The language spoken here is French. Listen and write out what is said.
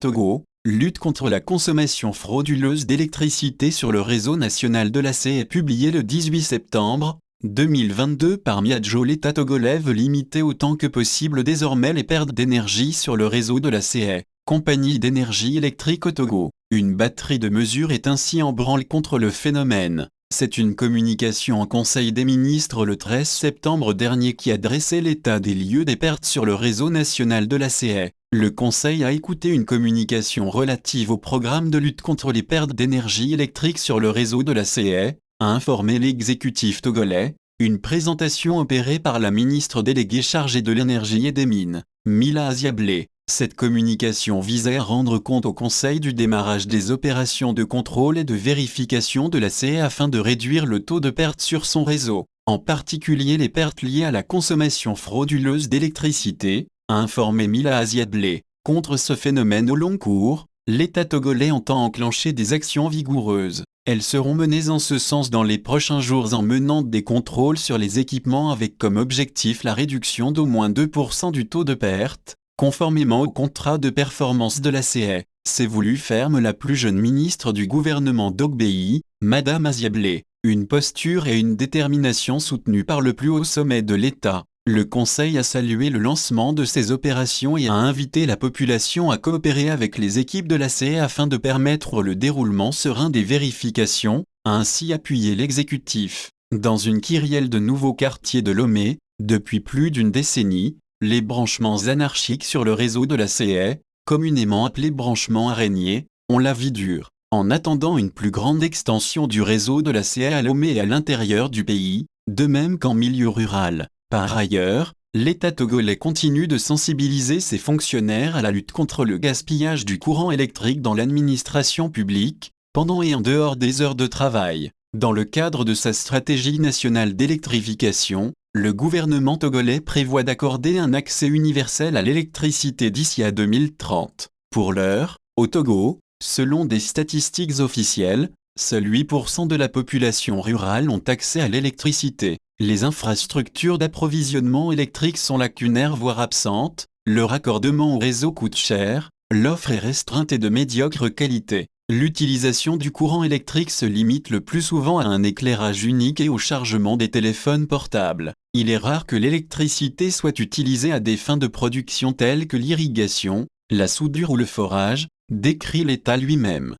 Togo, lutte contre la consommation frauduleuse d'électricité sur le réseau national de la CE publié le 18 septembre 2022 par Miadjo. L'État togolais veut limiter autant que possible désormais les pertes d'énergie sur le réseau de la CE, compagnie d'énergie électrique au Togo. Une batterie de mesures est ainsi en branle contre le phénomène. C'est une communication en Conseil des ministres le 13 septembre dernier qui a dressé l'état des lieux des pertes sur le réseau national de la CE. Le Conseil a écouté une communication relative au programme de lutte contre les pertes d'énergie électrique sur le réseau de la CE, a informé l'exécutif togolais, une présentation opérée par la ministre déléguée chargée de l'énergie et des mines, Mila Aziablé. Cette communication visait à rendre compte au Conseil du démarrage des opérations de contrôle et de vérification de la CE afin de réduire le taux de perte sur son réseau, en particulier les pertes liées à la consommation frauduleuse d'électricité, a informé Mila Aziablé. Contre ce phénomène au long cours, l'État togolais entend enclencher des actions vigoureuses. Elles seront menées en ce sens dans les prochains jours en menant des contrôles sur les équipements avec comme objectif la réduction d'au moins 2% du taux de perte, conformément au contrat de performance de la CE. C'est voulu ferme la plus jeune ministre du gouvernement d'Ogbéi, Madame Aziablé. Une posture et une détermination soutenues par le plus haut sommet de l'État. Le Conseil a salué le lancement de ces opérations et a invité la population à coopérer avec les équipes de la CE afin de permettre le déroulement serein des vérifications, a ainsi appuyé l'exécutif. Dans une kyrielle de nouveaux quartiers de Lomé, depuis plus d'une décennie, les branchements anarchiques sur le réseau de la CE, communément appelés branchements araignées, ont la vie dure. En attendant une plus grande extension du réseau de la CE à Lomé et à l'intérieur du pays, de même qu'en milieu rural. Par ailleurs, l'État togolais continue de sensibiliser ses fonctionnaires à la lutte contre le gaspillage du courant électrique dans l'administration publique, pendant et en dehors des heures de travail. Dans le cadre de sa stratégie nationale d'électrification, le gouvernement togolais prévoit d'accorder un accès universel à l'électricité d'ici à 2030. Pour l'heure, au Togo, selon des statistiques officielles, seuls 8% de la population rurale ont accès à l'électricité. Les infrastructures d'approvisionnement électrique sont lacunaires voire absentes, le raccordement au réseau coûte cher, l'offre est restreinte et de médiocre qualité. L'utilisation du courant électrique se limite le plus souvent à un éclairage unique et au chargement des téléphones portables. Il est rare que l'électricité soit utilisée à des fins de production telles que l'irrigation, la soudure ou le forage, décrit l'État lui-même.